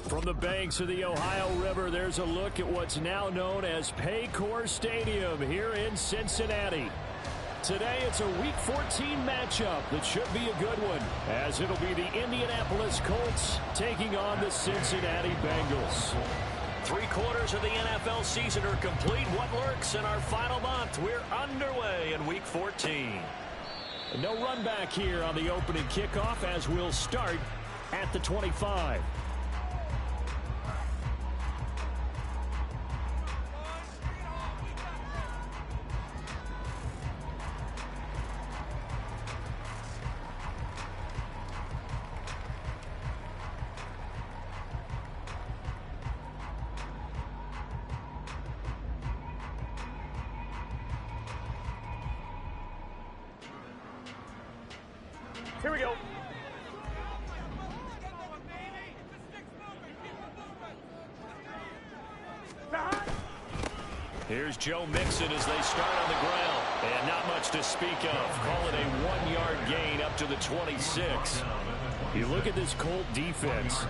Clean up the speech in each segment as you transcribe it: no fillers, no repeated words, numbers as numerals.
From the banks of the Ohio River, there's a look at what's now known as Paycor Stadium here in Cincinnati. Today, it's a Week 14 matchup that should be a good one, as it'll be the Indianapolis Colts taking on the Cincinnati Bengals. 3/4 of the NFL season are complete. What lurks in our final month? We're underway in Week 14. No run back here on the opening kickoff as we'll start at the 25. Here we go. Here's Joe Mixon as they start on the ground. And not much to speak of. Call it a 1-yard gain up to the 26. You look at this Colt defense.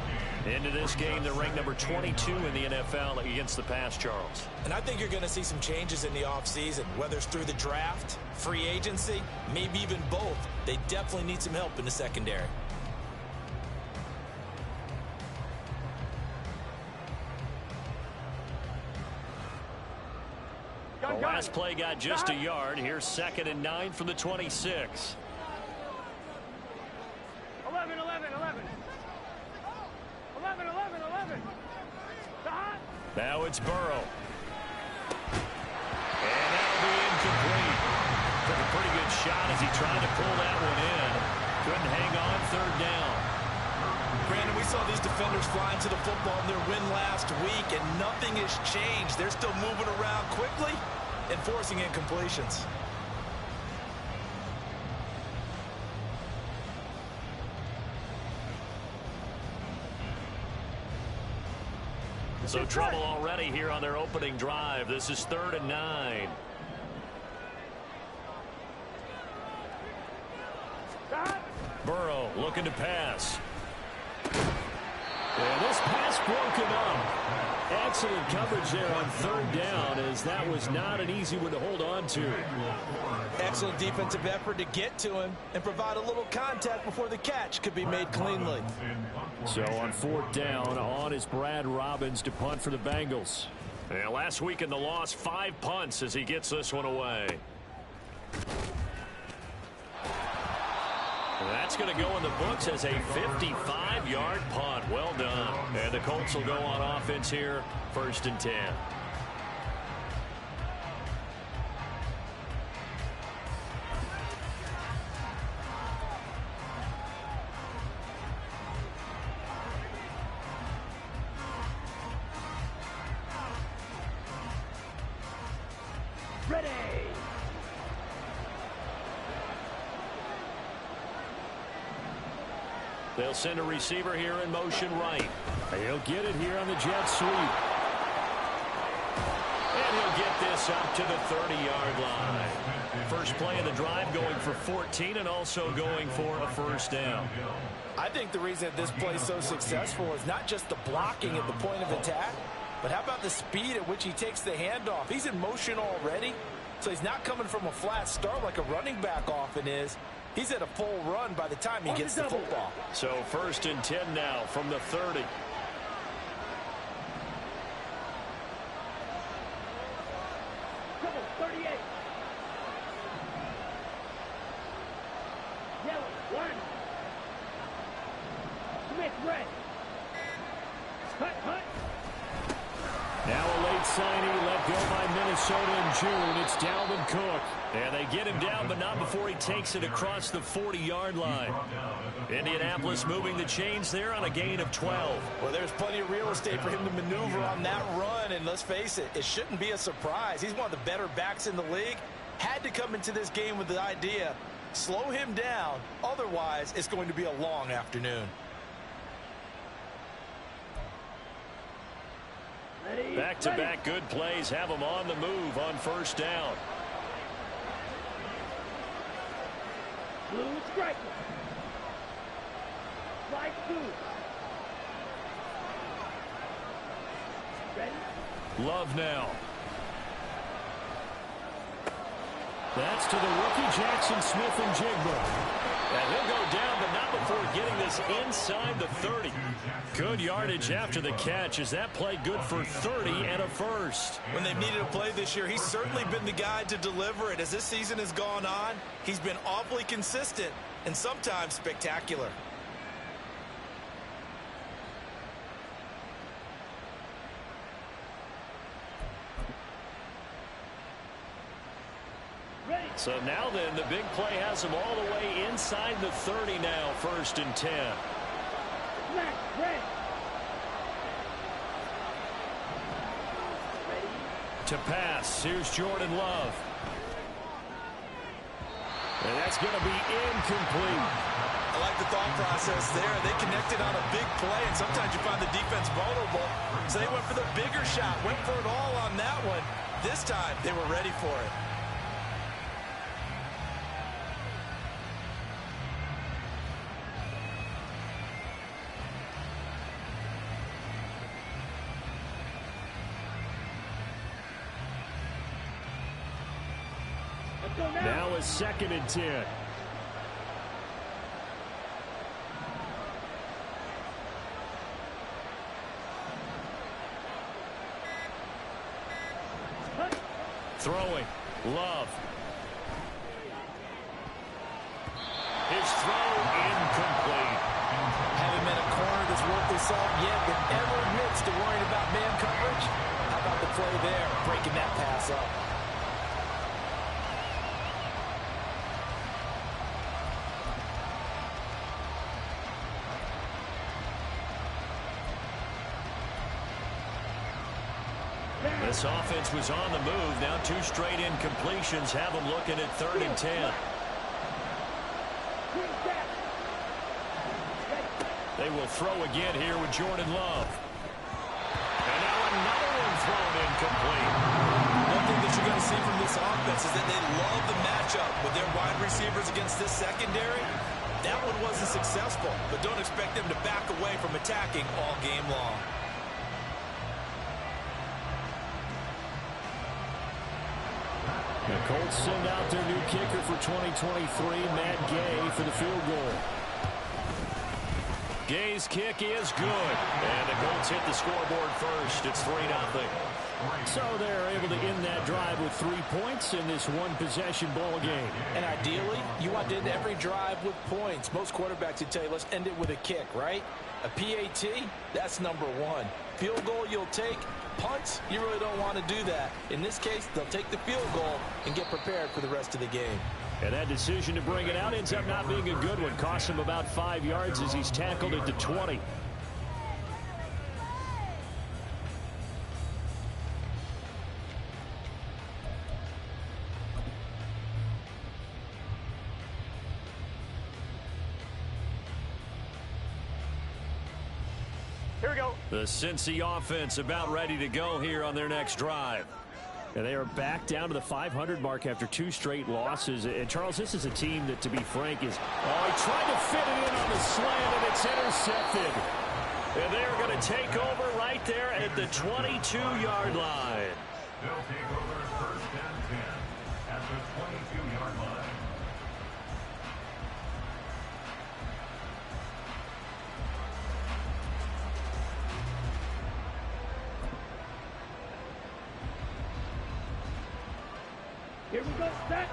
Into this game, they're ranked number 22 in the NFL against the pass, Charles. And I think you're going to see some changes in the offseason, whether it's through the draft, free agency, maybe even both. They definitely need some help in the secondary. The last play got just a yard. Here's 2nd and 9 from the 26. 11. Now it's Burrow. And that'll be incomplete. Took a pretty good shot as he tried to pull that one in. Couldn't hang on 3rd down. Brandon, we saw these defenders flying to the football in their win last week, and nothing has changed. They're still moving around quickly and forcing incompletions. So trouble already here on their opening drive. This is 3rd and 9. Burrow looking to pass. And this pass broken up. Excellent coverage there on 3rd down, as that was not an easy one to hold on to. Excellent defensive effort to get to him and provide a little contact before the catch could be made cleanly. So on 4th down, on is Brad Robbins to punt for the Bengals. And last week in the loss, 5 punts as he gets this one away. That's going to go in the books as a 55-yard punt. Well done. And the Colts will go on offense here, 1st and 10. Ready. They'll send a receiver here in motion right. He'll get it here on the jet sweep. And he'll get this up to the 30-yard line. First play of the drive going for 14 and also going for a 1st down. I think the reason that this play is so successful is not just the blocking at the point of attack, but how about the speed at which he takes the handoff? He's in motion already, so he's not coming from a flat start like a running back often is. He's at a full run by the time he gets the football. So 1st and 10 now from the 30. Double 38. Yellow 1. Smith red. Hut. Now a late signing let go by Minnesota in June. It's Dalvin Cook. And they get him down, but not before he takes it across the 40-yard line. Indianapolis moving the chains there on a gain of 12. Well, there's plenty of real estate for him to maneuver on that run, and let's face it, it shouldn't be a surprise. He's one of the better backs in the league. Had to come into this game with the idea, slow him down, otherwise it's going to be a long afternoon. Back-to-back good plays have him on the move on 1st down. Blue striker. Right 2. Love now. That's to the rookie, Jackson Smith-Njigba. And he'll go down, but not before getting this inside the 30. Good yardage after the catch as that play good for 30 and a first. When they've needed a play this year, he's certainly been the guy to deliver it. As this season has gone on, he's been awfully consistent and sometimes spectacular. So now then, the big play has him all the way inside the 30 now, 1st and 10. To pass, here's Jordan Love. And that's going to be incomplete. I like the thought process there. They connected on a big play, and sometimes you find the defense vulnerable. So they went for the bigger shot, went for it all on that one. This time, they were ready for it. Now is 2nd and 10. Throwing. Love. His throw incomplete. Haven't met a corner that's worth his salt yet that ever admits to worrying about man coverage. How about the play there, breaking that pass up? This offense was on the move. Now 2 straight incompletions have them looking at 3rd and 10. They will throw again here with Jordan Love. And now another one thrown incomplete. One thing that you're going to see from this offense is that they love the matchup with their wide receivers against this secondary. That one wasn't successful, but don't expect them to back away from attacking all game long. The Colts send out their new kicker for 2023, Matt Gay, for the field goal. Gay's kick is good, and the Colts hit the scoreboard first. It's 3-0. So they're able to end that drive with 3 points in this one-possession ball game. And ideally, you want to end every drive with points. Most quarterbacks would tell you, let's end it with a kick, right? A PAT, that's number 1. Field goal you'll take. Punts, you really don't want to do that. In this case, they'll take the field goal and get prepared for the rest of the game. And that decision to bring it out ends up not being a good one. Costs him about 5 yards as he's tackled at the 20. Here we go. The Cincy offense about ready to go here on their next drive. And they are back down to the 500 mark after 2 straight losses. And, Charles, this is a team that, to be frank, is... Oh, he tried to fit it in on the slant, and it's intercepted. And they are going to take over right there at the 22-yard line. They'll take over 1st and 10 at the 22-yard line. Here we go, set.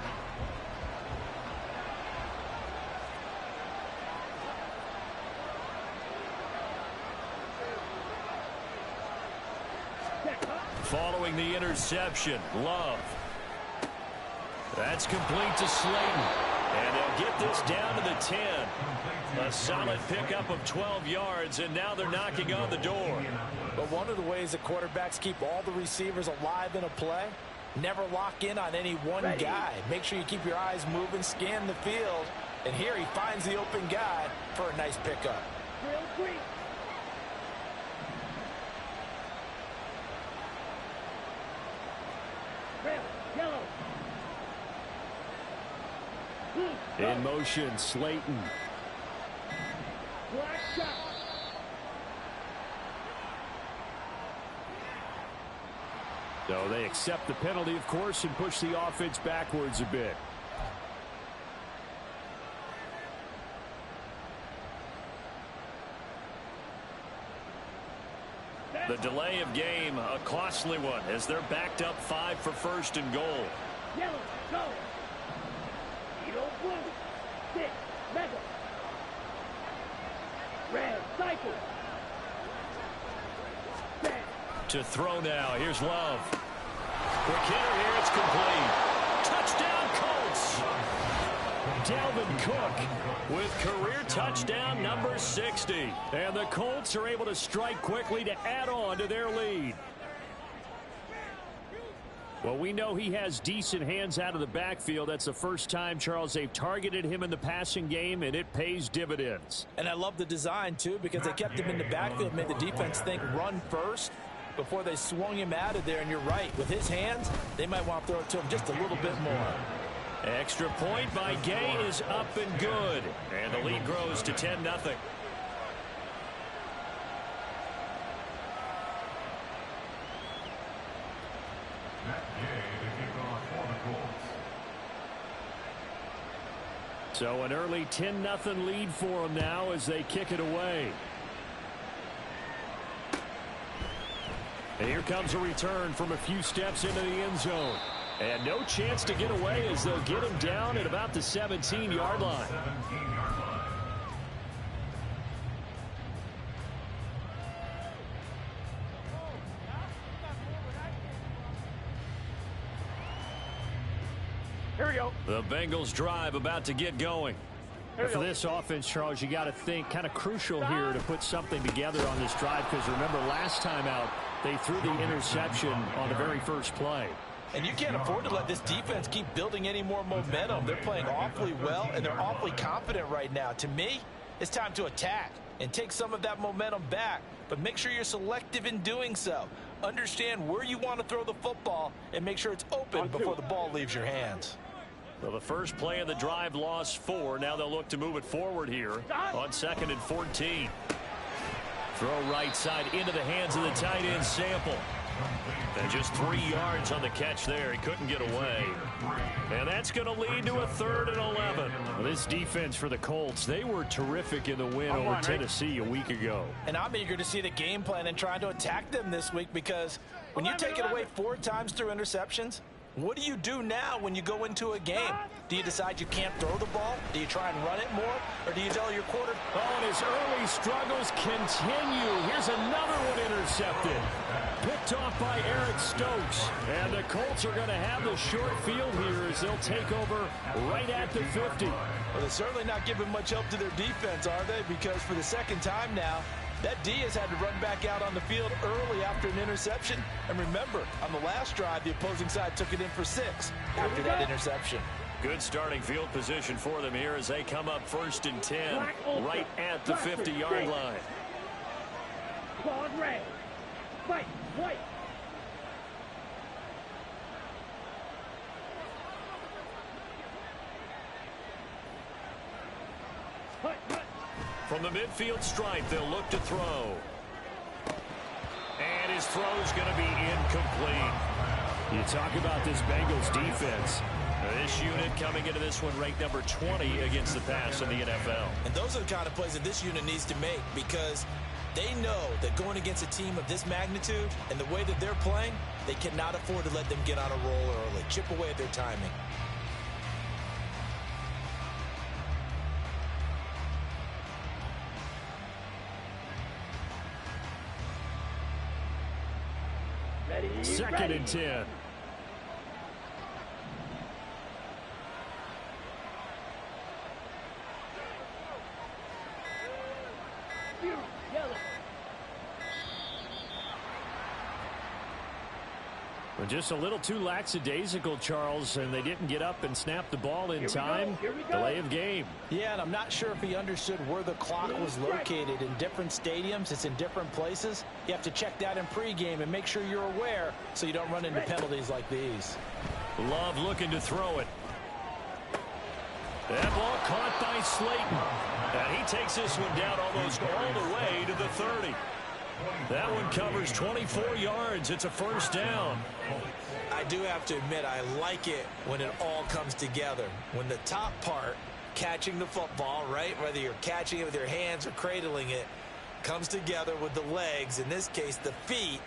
Following the interception, Love. That's complete to Slayton. And they'll get this down to the 10. A solid pickup of 12 yards, and now they're knocking on the door. But one of the ways that quarterbacks keep all the receivers alive in a play, never lock in on any one guy. Make sure you keep your eyes moving, scan the field. And here he finds the open guy for a nice pickup. Drill green. Red, yellow. Blue, In motion, Slayton. black shot. So they accept the penalty, of course, and push the offense backwards a bit. The delay of game, a costly one, as they're backed up 5 for first and goal. Yellow, go. Edo blue. 6, mega. Red, cycle. Set. To throw now. Here's Love. Quick hitter here. It's complete. Touchdown, Colts. Dalvin Cook with career touchdown number 60. And the Colts are able to strike quickly to add on to their lead. Well, we know he has decent hands out of the backfield. That's the first time, Charles, they've targeted him in the passing game, and it pays dividends. And I love the design, too, because they kept him in the backfield, made the defense think run first before they swung him out of there. And you're right, with his hands, they might want to throw it to him just a little bit more. Extra point by Gay is up and good. And the lead grows to 10-0. So an early 10-0 lead for them now as they kick it away. And here comes a return from a few steps into the end zone. And no chance to get away as they'll get him down at about the 17-yard line. Here we go. The Bengals drive about to get going. For this offense, Charles, you got to think kind of crucial here to put something together on this drive, because remember last time out they threw the interception on the very first play. And you can't afford to let this defense keep building any more momentum. They're playing awfully well, and they're awfully confident right now. To me, it's time to attack and take some of that momentum back, but make sure you're selective in doing so. Understand where you want to throw the football and make sure it's open before the ball leaves your hands. Well, the first play of the drive lost 4. Now they'll look to move it forward here on 2nd and 14. Throw right side into the hands of the tight end, Sample. And just 3 yards on the catch there. He couldn't get away. And that's going to lead to a 3rd and 11. Well, this defense for the Colts, they were terrific in the win over Tennessee a week ago. And I'm eager to see the game plan and trying to attack them this week, because when you take it away 4 times through interceptions, what do you do now when you go into a game? Do you decide you can't throw the ball? Do you try and run it more? Or do you tell your quarterback? Oh, and his early struggles continue. Here's another one intercepted. Picked off by Eric Stokes. And the Colts are going to have the short field here as they'll take over right at the 50. Well, they're certainly not giving much help to their defense, are they? Because for the second time now, that D has had to run back out on the field early after an interception. And remember, on the last drive, the opposing side took it in for 6 after that interception. Good starting field position for them here as they come up 1st and 10 right at the 50-yard line. Claude red. Fight, white. From the midfield stripe, they'll look to throw. And his throw's going to be incomplete. You talk about this Bengals defense. This unit coming into this one ranked number 20 against the pass in the NFL. And those are the kind of plays that this unit needs to make, because they know that going against a team of this magnitude and the way that they're playing, they cannot afford to let them get on a roll early. Chip away at their timing. Ready, 2nd and 10. Yellow. Well, just a little too lackadaisical, Charles, and they didn't get up and snap the ball in time. Here we go. Delay of game. Yeah, and I'm not sure if he understood where the clock was located. In different stadiums, it's in different places. You have to check that in pregame and make sure you're aware so you don't run into penalties like these. Love looking to throw it. That ball caught by Slayton. And he takes this one down almost all the way to the 30. That one covers 24 yards. It's a first down. I do have to admit, I like it when it all comes together. When the top part, catching the football, right, whether you're catching it with your hands or cradling it, comes together with the legs, in this case the feet,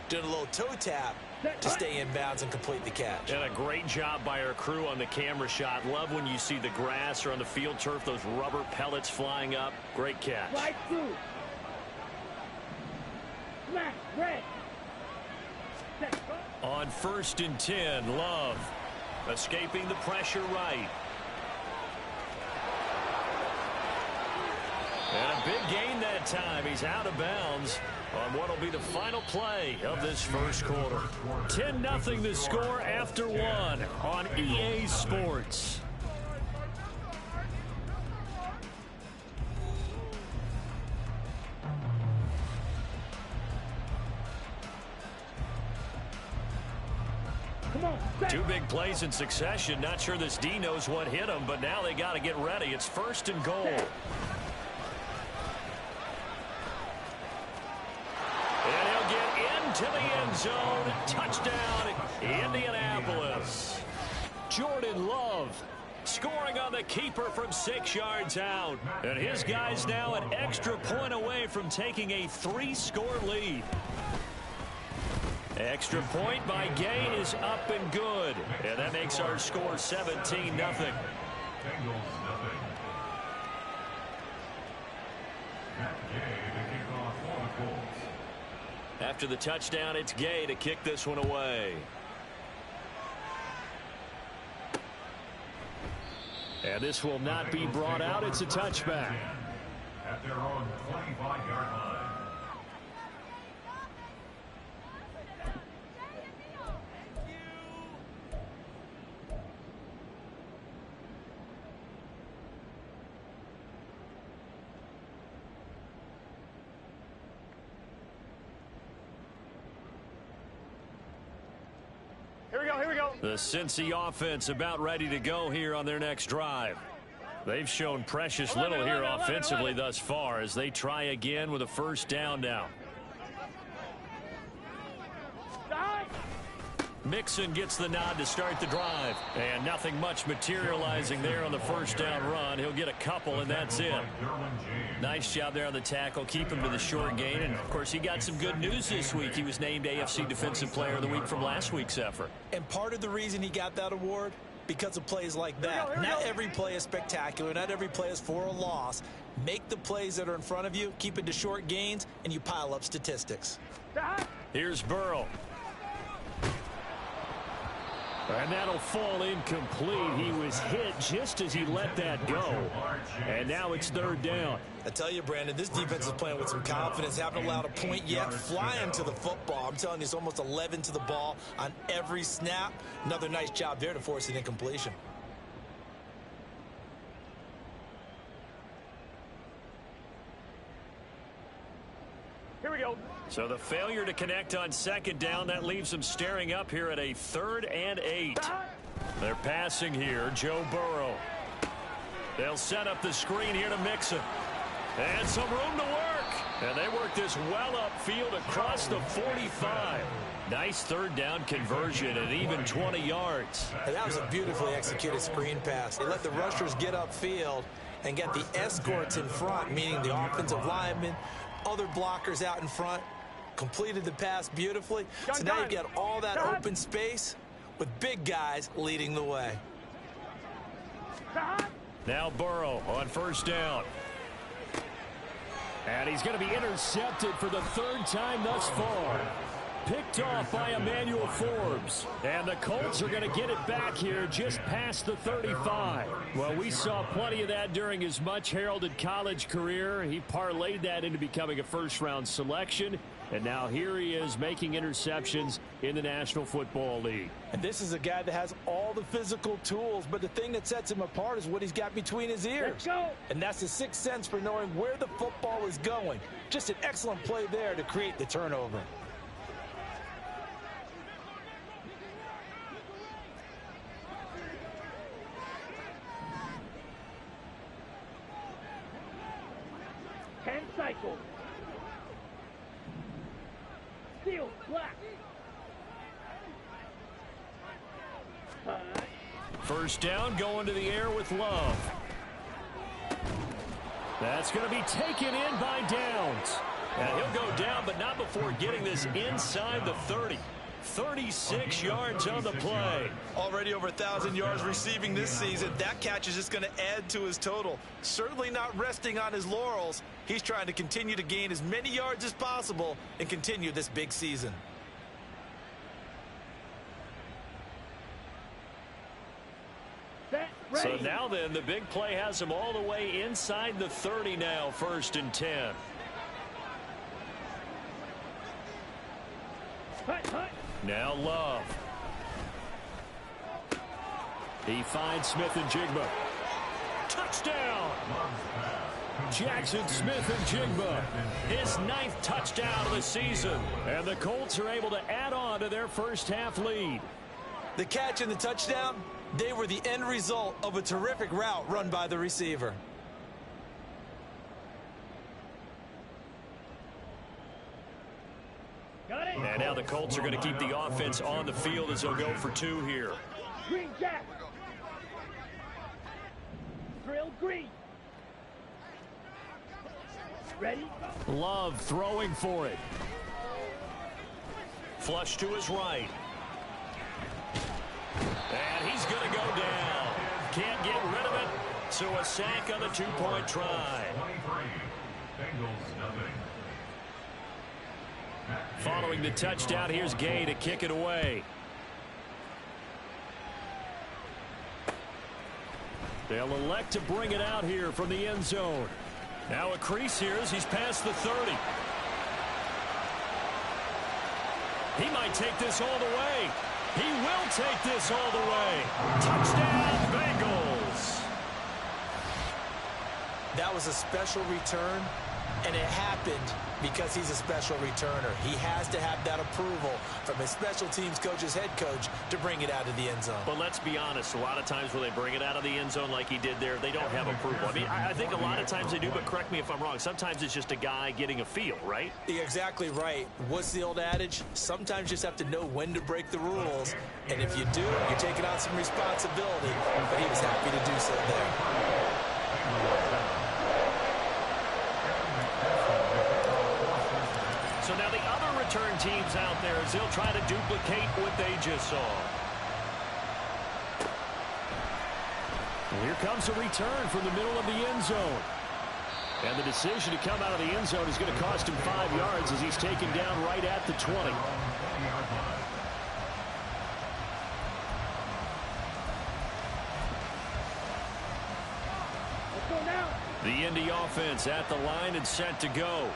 doing a little toe tap to stay in bounds and complete the catch. And a great job by our crew on the camera shot. Love when you see the grass or on the field turf, those rubber pellets flying up. Great catch. Right through. Smash, red. Set. On 1st and 10, Love escaping the pressure right. And a big gain that time. He's out of bounds on what will be the final play of this first quarter. 10-0 the score after one on EA Sports. Come on, set. 2 big plays in succession. Not sure this D knows what hit him, but now they got to get ready. It's 1st and goal. And he'll get into the end zone. Touchdown, Indianapolis. Jordan Love scoring on the keeper from 6 yards out. And his guys now an extra point away from taking a 3-score lead. Extra point by Gay is up and good. And that makes our score 17-0. Bengals nothing. Matt Gay to kick off for the Colts. After the touchdown, it's Gay to kick this one away. And this will not be brought out. It's a touchback. At their own 25-yard line. Here we go. The Cincy offense about ready to go here on their next drive. They've shown precious little here offensively thus far as they try again with a first down now. Mixon gets the nod to start the drive. And nothing much materializing there on the first down run. He'll get a couple, and that's it. Nice job there on the tackle. Keep him to the short gain. And, of course, he got some good news this week. He was named AFC Defensive Player of the Week from last week's effort. And part of the reason he got that award, because of plays like that. Not every play is spectacular. Not every play is for a loss. Make the plays that are in front of you, keep it to short gains, and you pile up statistics. Here's Burrow. And that'll fall incomplete. He was hit just as he let that go. And now it's 3rd down. I tell you, Brandon, this defense is playing with some confidence. Haven't allowed a point yet. Flying to the football. I'm telling you, it's almost 11 to the ball on every snap. Another nice job there to force an incompletion. Here we go. So the failure to connect on 2nd down, that leaves them staring up here at a 3rd and 8. They're passing here, Joe Burrow. They'll set up the screen here to Mixon. And some room to work. And they work this well upfield across the 45. Nice 3rd down conversion at even 20 yards. And that was a beautifully executed screen pass. They let the rushers get upfield and get the escorts in front, meaning the offensive linemen, other blockers out in front. Completed the pass beautifully. So now you've got all that open space with big guys leading the way. Now Burrow on 1st down. And he's going to be intercepted for the 3rd time thus far. Picked off by Emmanuel Forbes. And the Colts are going to get it back here just past the 35. Well, we saw plenty of that during his much-heralded college career. He parlayed that into becoming a first-round selection. And now here he is making interceptions in the National Football League. And this is a guy that has all the physical tools, but the thing that sets him apart is what he's got between his ears. Let's go. And that's the sixth sense for knowing where the football is going. Just an excellent play there to create the turnover. Cycles. Steal, black. First down, going to the air with Love. That's going to be taken in by Downs. And he'll go down, but not before getting this inside the 30. 36 yards on the play. Already over 1,000 yards receiving this season. That catch is just going to add to his total. Certainly not resting on his laurels. He's trying to continue to gain as many yards as possible and continue this big season. So now then, the big play has him all the way inside the 30 now, 1st and 10. Now Love. He finds Smith and Jigba. Touchdown! Jackson Smith and Jigba. His 9th touchdown of the season. And the Colts are able to add on to their first half lead. The catch and the touchdown, they were the end result of a terrific route run by the receiver. And now the Colts are going to keep the offense on the field as they'll go for 2 here. Green Jack. Drill green. Ready? Love throwing for it. Flush to his right. And he's going to go down. Can't get rid of it. So a sack on the 2-point try. Following the touchdown, here's Gay to kick it away. They'll elect to bring it out here from the end zone. Now a crease here as he's past the 30. He might take this all the way. He will take this all the way. Touchdown, Bengals. That was a special return, and it happened because he's a special returner. He has to have that approval from his special teams coach's head coach to bring it out of the end zone. But let's be honest, a lot of times when they bring it out of the end zone like he did there, they don't have approval. I mean, I think a lot of times they do, but correct me if I'm wrong. Sometimes it's just a guy getting a feel, right? You're exactly right. What's the old adage? Sometimes you just have to know when to break the rules. And if you do, you're taking on some responsibility. But he was happy to do so there. So now the other return teams out there as they'll try to duplicate what they just saw. And here comes a return from the middle of the end zone. And the decision to come out of the end zone is going to cost him 5 yards as he's taken down right at the 20. Let's go now. The Indy offense at the line and set to go.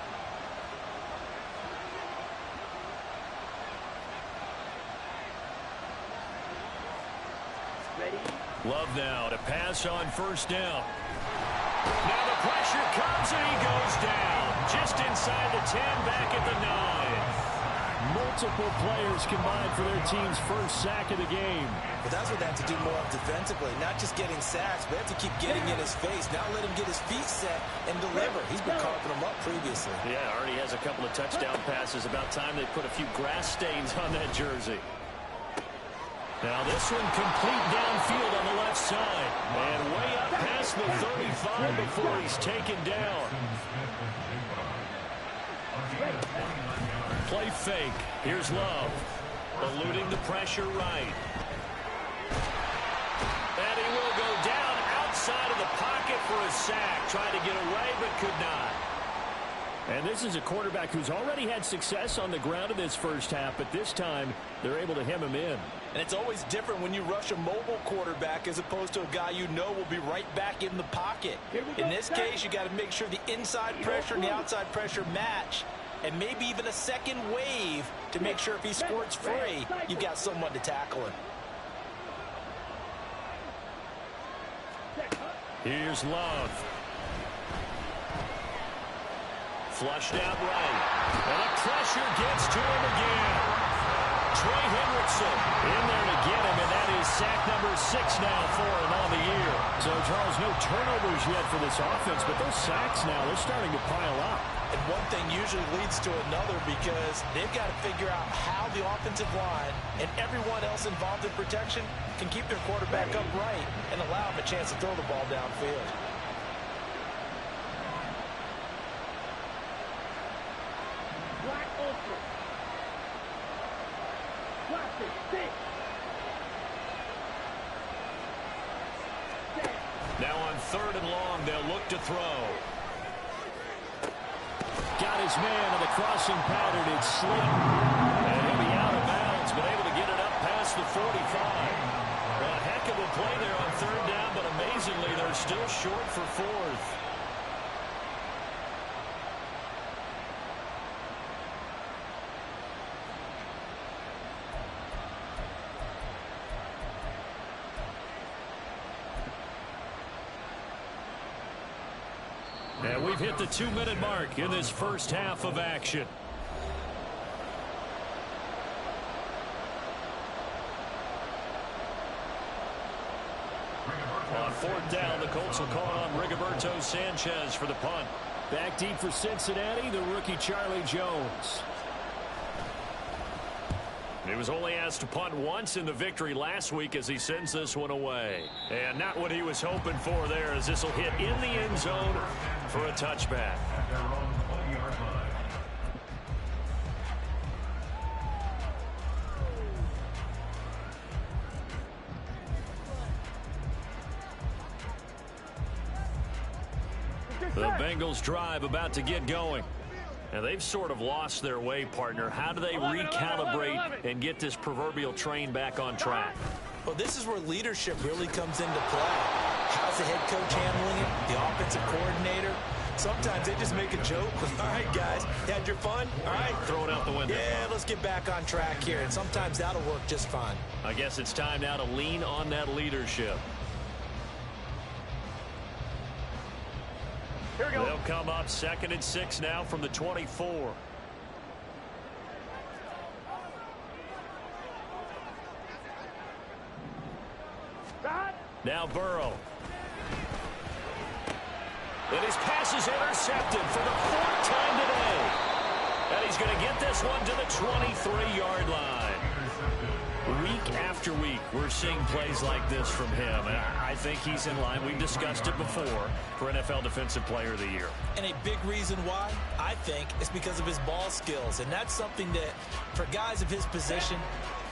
Love now to pass on 1st down. Now the pressure comes and he goes down. Just inside the 10, back at the 9. Multiple players combined for their team's first sack of the game. But that's what they have to do more of defensively. Not just getting sacks, but they have to keep getting in his face. Now let him get his feet set and deliver. He's been carving them up previously. Yeah, already has a couple of touchdown passes. About time they put a few grass stains on that jersey. Now this one complete downfield on the left side. And way up past the 35 before he's taken down. Play fake. Here's Love. Eluding the pressure right. And he will go down outside of the pocket for a sack. Tried to get away but could not. And this is a quarterback who's already had success on the ground in this first half, but this time they're able to hem him in. And it's always different when you rush a mobile quarterback as opposed to a guy you know will be right back in the pocket. In this case, you got to make sure the inside pressure and the outside pressure match, and maybe even a second wave to make sure if he squirts free, you've got someone to tackle him. Here's Love. Flushed out right. And the pressure gets to him again. Trey Hendrickson in there to get him, and that is sack number 6 now for him on the year. So, Charles, no turnovers yet for this offense, but those sacks now, they're starting to pile up. And one thing usually leads to another because they've got to figure out how the offensive line and everyone else involved in protection can keep their quarterback upright and allow him a chance to throw the ball downfield. Black Ultra. Classic 6. Now on 3rd and long, they'll look to throw. Got his man on the crossing pattern. It's Slayton. And he'll be out of bounds, but able to get it up past the 45. A heck of a play there on 3rd down, but amazingly, they're still short for 4th. And we've hit the 2-minute mark in this first half of action. On 4th down, the Colts will call on Rigoberto Sanchez for the punt. Back deep for Cincinnati, the rookie Charlie Jones. He was only asked to punt once in the victory last week as he sends this one away. And not what he was hoping for there, as this will hit in the end zone for a touchback. At their own 20-yard line. The Bengals drive about to get going. And they've sort of lost their way, partner. How do they recalibrate and get this proverbial train back on track? Well, this is where leadership really comes into play. How's the head coach handling it? The offensive coordinator? Sometimes they just make a joke. All right, guys, had your fun? All right. Throw it out the window. Yeah, let's get back on track here. And sometimes that'll work just fine. I guess it's time now to lean on that leadership. Here we go. They'll come up 2nd and 6 now from the 24. Stop. Now Burrow. And his pass is intercepted for the 4th time today. And he's going to get this one to the 23-yard line. Week after week, we're seeing plays like this from him. And I think he's in line. We've discussed it before for NFL Defensive Player of the Year. And a big reason why, I think, is because of his ball skills. And that's something that, for guys of his position,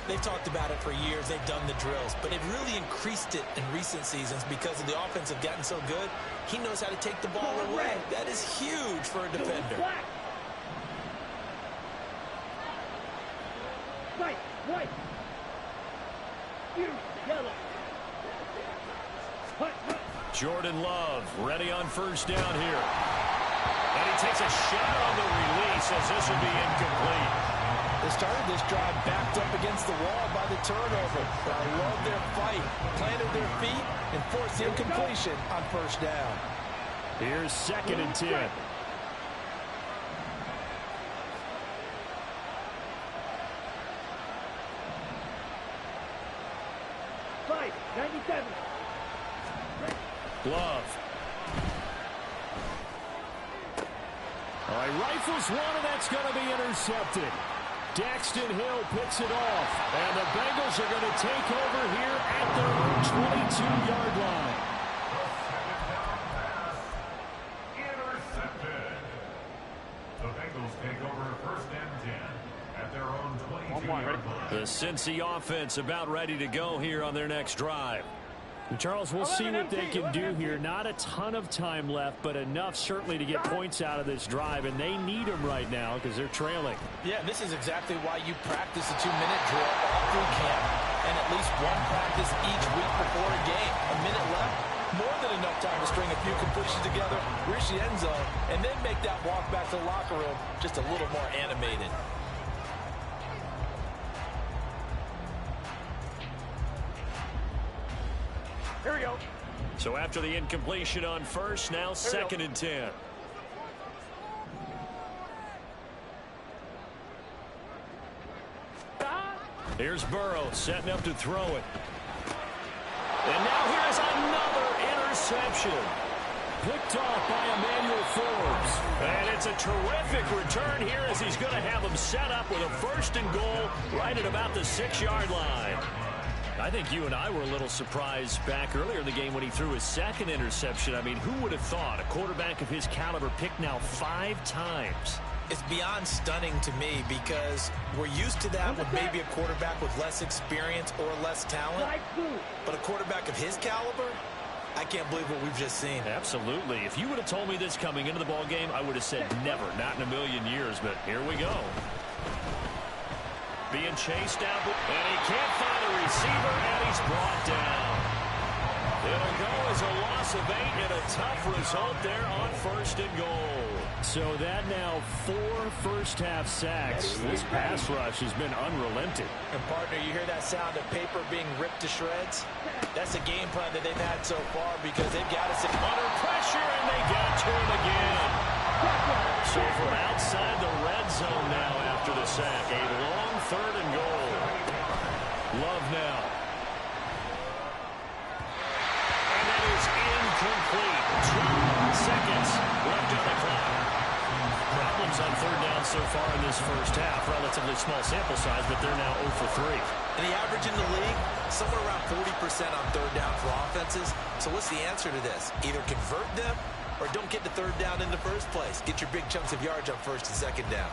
they've talked about it for years. They've done the drills. But they've really increased it in recent seasons because of the offense have gotten so good. He knows how to take the ball away. That is huge for a defender. Black. White. Yellow. Jordan Love ready on 1st down here. And he takes a shot on the release as this will be incomplete. They started this drive backed up against the wall by the turnover. But I love their fight. Planted their feet and forced the incompletion on 1st down. Here's 2nd and 10. Five. 97. Love. All right, rifles one, and that's going to be intercepted. Daxton Hill picks it off, and the Bengals are going to take over here at their own 22-yard line. Intercepted. The Bengals take over 1st and 10 at their own 22-yard line. The Cincy offense about ready to go here on their next drive. Charles, we'll see what they can do here. Not a ton of time left, but enough certainly to get points out of this drive, and they need them right now because they're trailing. Yeah, this is exactly why you practice a 2-minute drill all through camp and at least one practice each week before a game. A minute left, more than enough time to string a few completions together, reach the end zone, and then make that walk back to the locker room just a little more animated. Here we go. So after the incompletion on 1st, now 2nd and 10. Here's Burrow setting up to throw it. And now here's another interception. picked off by Emmanuel Forbes. And it's a terrific return here as he's going to have them set up with a 1st and goal right at about the 6-yard line. I think you and I were a little surprised back earlier in the game when he threw his 2nd interception. I mean, who would have thought a quarterback of his caliber picked now 5 times? It's beyond stunning to me because we're used to that with maybe a quarterback with less experience or less talent. But a quarterback of his caliber, I can't believe what we've just seen. Absolutely. If you would have told me this coming into the ball game, I would have said never, not in a million years. But here we go. Being chased down, and he can't find a receiver, and he's brought down. It'll go as a loss of 8 and a tough result there on 1st and goal. So that now 4 first-half sacks. This pass rush has been unrelenting. And, partner, you hear that sound of paper being ripped to shreds? That's the game plan that they've had so far because they've got us under pressure, and they got to him again. So from outside the red zone now after the sack, a long 3rd and goal. Love now. And that is incomplete. 2 seconds left on the clock. Problems on 3rd down so far in this first half. Relatively small sample size, but they're now 0 for 3. And the average in the league, somewhere around 40% on 3rd down for offenses. So what's the answer to this? Either convert them or don't get the 3rd down in the first place. Get your big chunks of yards on 1st and 2nd down.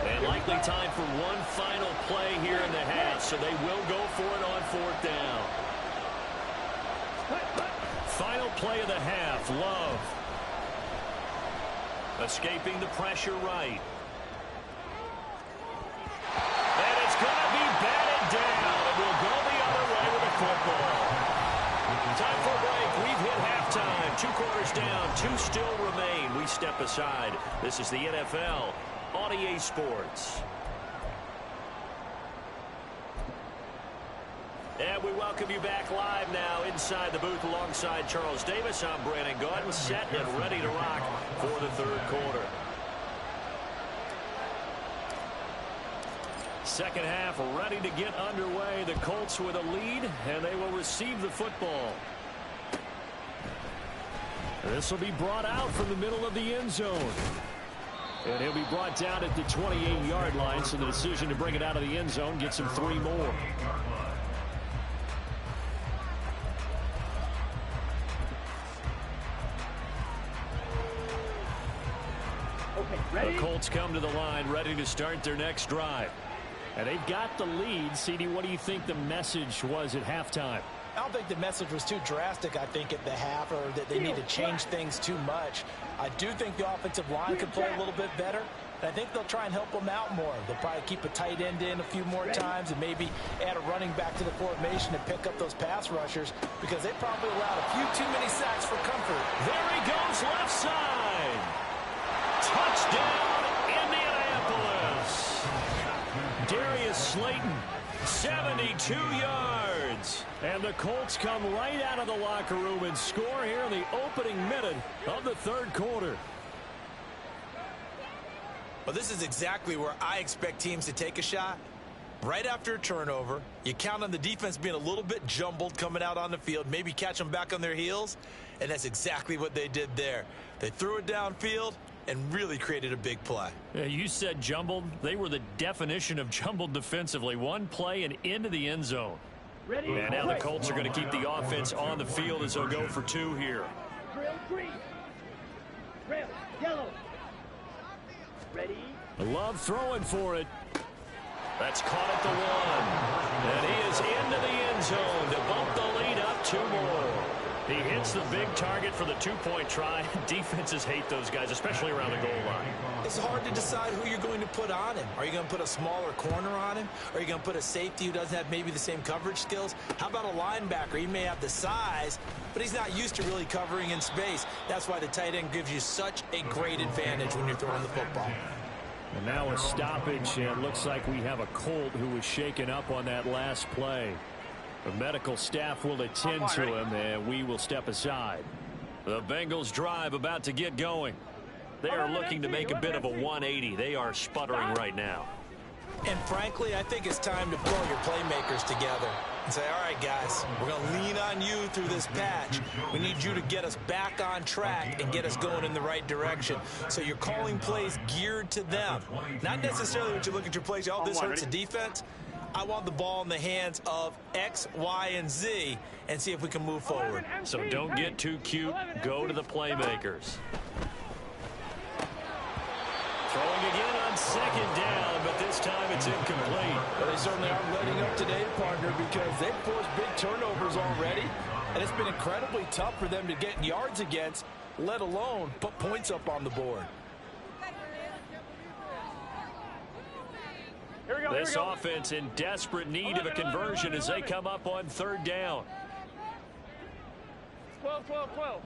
And likely time for one final play here in the half, so they will go for it on 4th down. Final play of the half, Love. Escaping the pressure right. And it's going to be batted down. It will go the other way with the football. Time for a break. We've hit halftime. 2 quarters down. 2 still remain. We step aside. This is the NFL on EA Sports. And we welcome you back live now inside the booth alongside Charles Davis. I'm Brandon Gaudin, set and ready to rock for the 3rd quarter. Second half ready to get underway. The Colts with a lead, and they will receive the football. This will be brought out from the middle of the end zone. And he'll be brought down at the 28-yard line, so the decision to bring it out of the end zone gets him 3 more. The Colts come to the line, ready to start their next drive. And they've got the lead. CD, what do you think the message was at halftime? I don't think the message was too drastic, I think, at the half, or that they need to change things too much. I do think the offensive line could play a little bit better. And I think they'll try and help them out more. They'll probably keep a tight end in a few more times and maybe add a running back to the formation and pick up those pass rushers because they probably allowed a few too many sacks for comfort. There he goes, left side. Touchdown, Indianapolis. Darius Slayton, 72 yards. And the Colts come right out of the locker room and score here in the opening minute of the 3rd quarter. Well, this is exactly where I expect teams to take a shot. Right after a turnover, you count on the defense being a little bit jumbled coming out on the field, maybe catch them back on their heels, and that's exactly what they did there. They threw it downfield and really created a big play. Yeah, you said jumbled. They were the definition of jumbled defensively. One play and into the end zone. And now the Colts are going to keep the offense on the field as they'll go for 2 here. Drill green. Drill yellow. Ready? Love throwing for it. That's caught at the 1. And he is into the end zone to bump the lead up 2 more. He hits the big target for the 2-point try. Defenses hate those guys, especially around the goal line. It's hard to decide who you're going to put on him. Are you going to put a smaller corner on him? Or are you going to put a safety who doesn't have maybe the same coverage skills? How about a linebacker? He may have the size, but he's not used to really covering in space. That's why the tight end gives you such a great advantage when you're throwing the football. And now a stoppage, and it looks like we have a Colt who was shaken up on that last play. The medical staff will attend to him, and we will step aside. The Bengals drive about to get going. They are looking to make a bit of a 180. They are sputtering right now. And frankly, I think it's time to pull your playmakers together and say, all right, guys, we're going to lean on you through this patch. We need you to get us back on track and get us going in the right direction. So you're calling plays geared to them. Not necessarily when you look at your plays, oh, this hurts the defense. I want the ball in the hands of X, Y, and Z and see if we can move forward. So don't get too cute. Go to the playmakers. Throwing again on second down, but this time it's incomplete. Well, they certainly aren't letting up today, partner, because they've forced big turnovers already, and it's been incredibly tough for them to get yards against, let alone put points up on the board. This offense in desperate need of a conversion as they come up on third down. 12, 12, 12.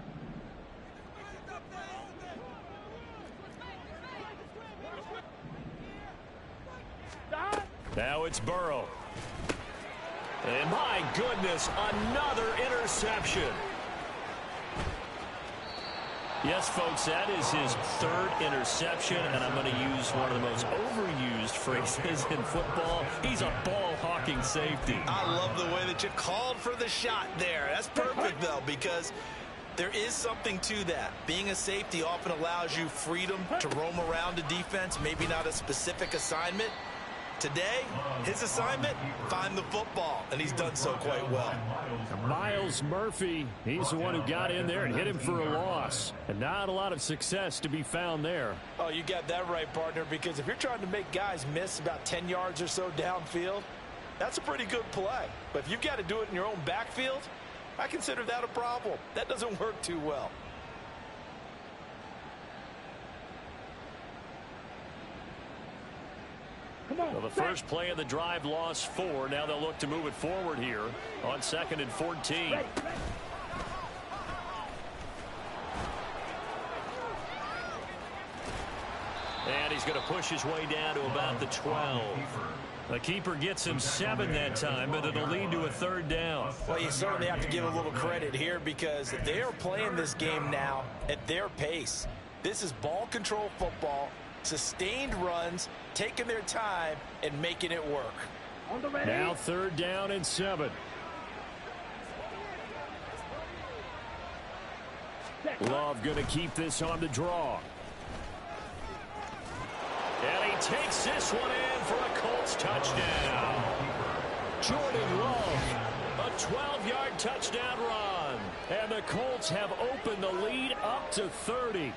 Now it's Burrow. And my goodness, another interception. Yes, folks, that is his third interception, and I'm going to use one of the most overused phrases in football. He's a ball-hawking safety. I love the way that you called for the shot there. That's perfect, though, because there is something to that. Being a safety often allows you freedom to roam around a defense, maybe not a specific assignment. Today, his assignment, find the football, and he's done so quite well. Myles Murphy, he's the one who got in there and hit him for a loss. And not a lot of success to be found there. Oh, you got that right, partner, because if you're trying to make guys miss about 10 yards or so downfield, that's a pretty good play. But if you've got to do it in your own backfield, I consider that a problem. That doesn't work too well. Well, the first play of the drive lost 4. Now they'll look to move it forward here on 2nd and 14. And he's going to push his way down to about the 12. The keeper gets him 7 that time, but it'll lead to a third down. Well, you certainly have to give a little credit here because they are playing this game now at their pace. This is ball control football. Sustained runs, taking their time, and making it work. Now 3rd down and 7. Love going to keep this on the draw. And he takes this one in for a Colts touchdown. Jordan Love, a 12-yard touchdown run. And the Colts have opened the lead up to 30.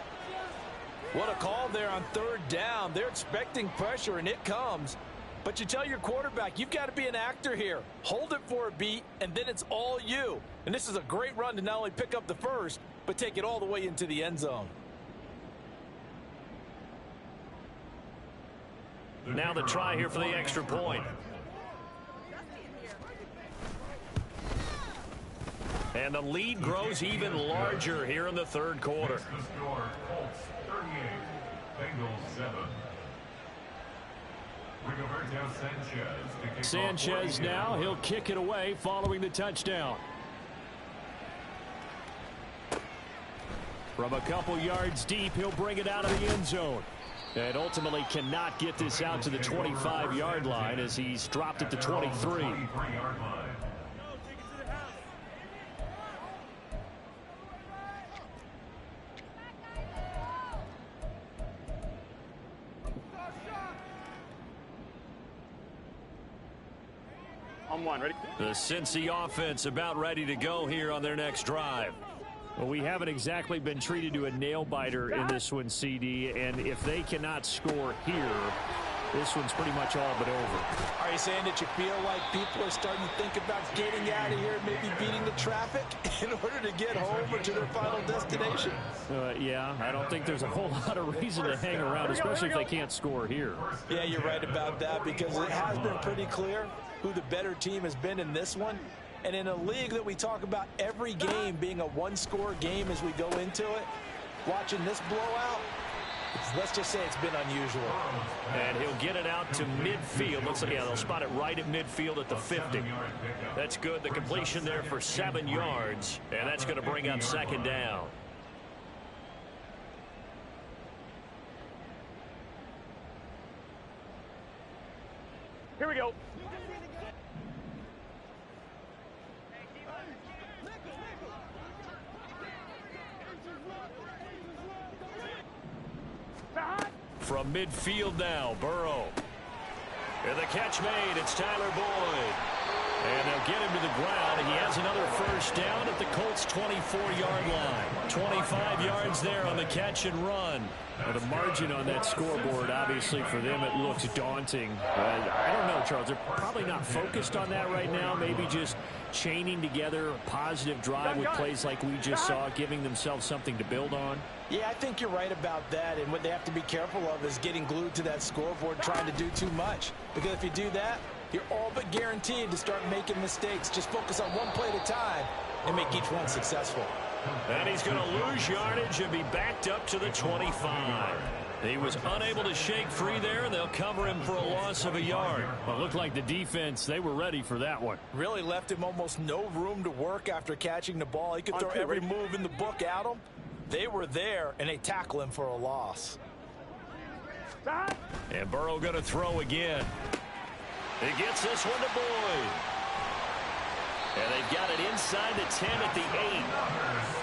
What a call there on 3rd down. They're expecting pressure, and it comes. But you tell your quarterback, you've got to be an actor here. Hold it for a beat, and then it's all you. And this is a great run to not only pick up the first, but take it all the way into the end zone. Now the try here for the extra point. And the lead grows even larger here in the 3rd quarter. The score, Colts 38, Bengals 7. Rigoberto Sanchez to kick Sanchez off now, he'll kick it away following the touchdown. From a couple yards deep, he'll bring it out of the end zone. And ultimately cannot get this out to the 25-yard line as he's dropped it to 23. On 1, ready? The Cincy offense about ready to go here on their next drive. Well, we haven't exactly been treated to a nail-biter in this one, CD, and if they cannot score here, this one's pretty much all but over. Are you saying that you feel like people are starting to think about getting out of here and maybe beating the traffic in order to get home or to their final destination? Yeah, I don't think there's a whole lot of reason to hang around, especially if they can't score here. Yeah, you're right about that because it has been pretty clear who the better team has been in this one. And in a league that we talk about every game being a one-score game as we go into it, watching this blowout, let's just say it's been unusual. And he'll get it out to midfield. Looks like, yeah, they'll spot it right at midfield at the 50. That's good. The completion there for 7 yards, and that's going to bring up 2nd down. Here we go. From midfield now, Burrow. And the catch made. It's Tyler Boyd. And they'll get him to the ground, and he has another first down at the Colts' 24-yard line. 25 yards there on the catch and run. Well, the margin on that scoreboard, obviously, for them, it looks daunting. I don't know, Charles. They're probably not focused on that right now. Maybe just chaining together a positive drive with plays like we just saw, giving themselves something to build on. Yeah, I think you're right about that. And what they have to be careful of is getting glued to that scoreboard, trying to do too much. Because if you do that, you're all but guaranteed to start making mistakes. Just focus on one play at a time and make each one successful. And he's going to lose yardage and be backed up to the 25. He was unable to shake free there, and they'll cover him for a loss of a yard. Well, it looked like the defense, they were ready for that one. Really left him almost no room to work after catching the ball. He could throw every move in the book at him. They were there, and they tackle him for a loss. And Burrow going to throw again. He gets this one to Boyd. And they've got it inside the 10 at the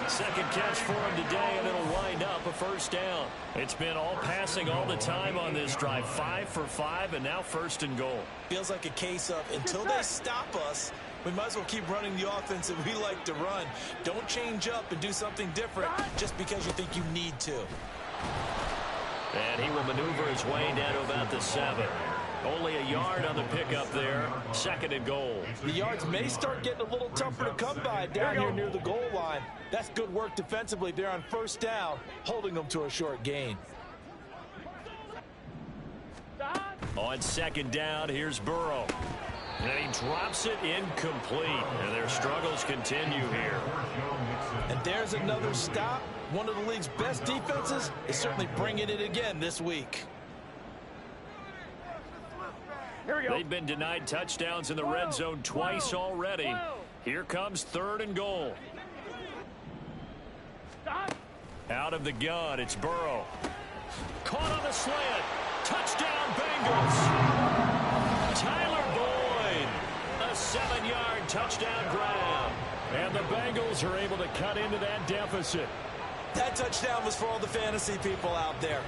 8. Second catch for him today, and it'll wind up a first down. It's been all passing all the time on this drive. 5 for 5, and now first and goal. Feels like a case of until they stop us, we might as well keep running the offense that we like to run. Don't change up and do something different just because you think you need to. And he will maneuver his way down to about the 7. Only a yard on the pickup there. Second and goal. The yards may start getting a little tougher to come by down here near the goal line. That's good work defensively there on first down, holding them to a short gain. On second down, here's Burrow. And he drops it incomplete. And their struggles continue here. And there's another stop. One of the league's best defenses is certainly bringing it again this week. They've been denied touchdowns in the red zone twice already. Here comes third and goal. Out of the gun, it's Burrow. Caught on the slant. Touchdown, Bengals. Tyler Boyd. A 7-yard touchdown grab. And the Bengals are able to cut into that deficit. That touchdown was for all the fantasy people out there.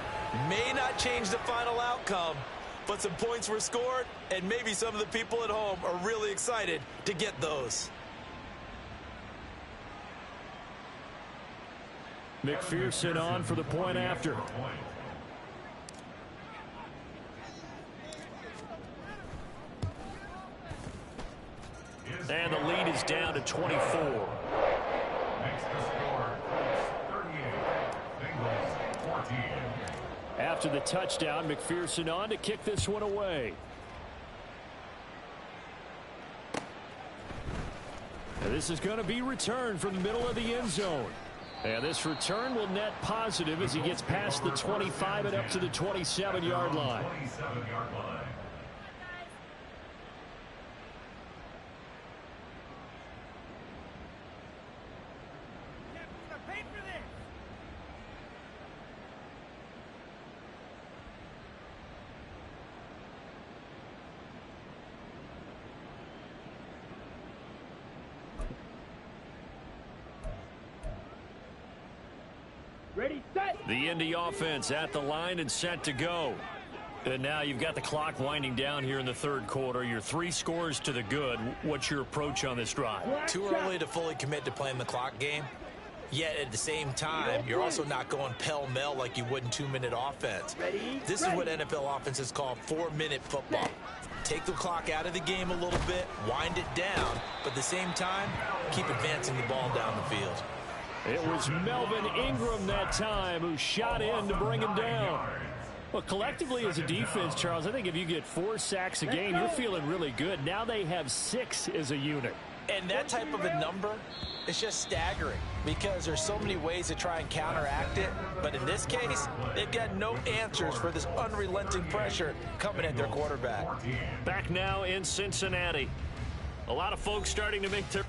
May not change the final outcome, but some points were scored, and maybe some of the people at home are really excited to get those. McPherson on for the point after. And the lead is down to 24. Makes the score 38. Bengals 14. After the touchdown, McPherson on to kick this one away. And this is going to be returned from the middle of the end zone. And this return will net positive as he gets past the 25 and up to the 27-yard line. 27-yard line. Ready, set. The Indy offense at the line and set to go. And now you've got the clock winding down here in the third quarter. You're 3 scores to the good. What's your approach on this drive? Too early to fully commit to playing the clock game. Yet at the same time, you're also not going pell-mell like you would in 2-minute offense. This is what NFL offenses call 4-minute football. Take the clock out of the game a little bit, wind it down, but at the same time, keep advancing the ball down the field. It was Melvin Ingram that time who shot in to bring him down. Well, collectively as a defense, Charles, I think if you get 4 sacks a game, you're feeling really good. Now they have 6 as a unit. And that type of a number is just staggering because there's so many ways to try and counteract it. But in this case, they've got no answers for this unrelenting pressure coming at their quarterback. Back now in Cincinnati. A lot of folks starting to make their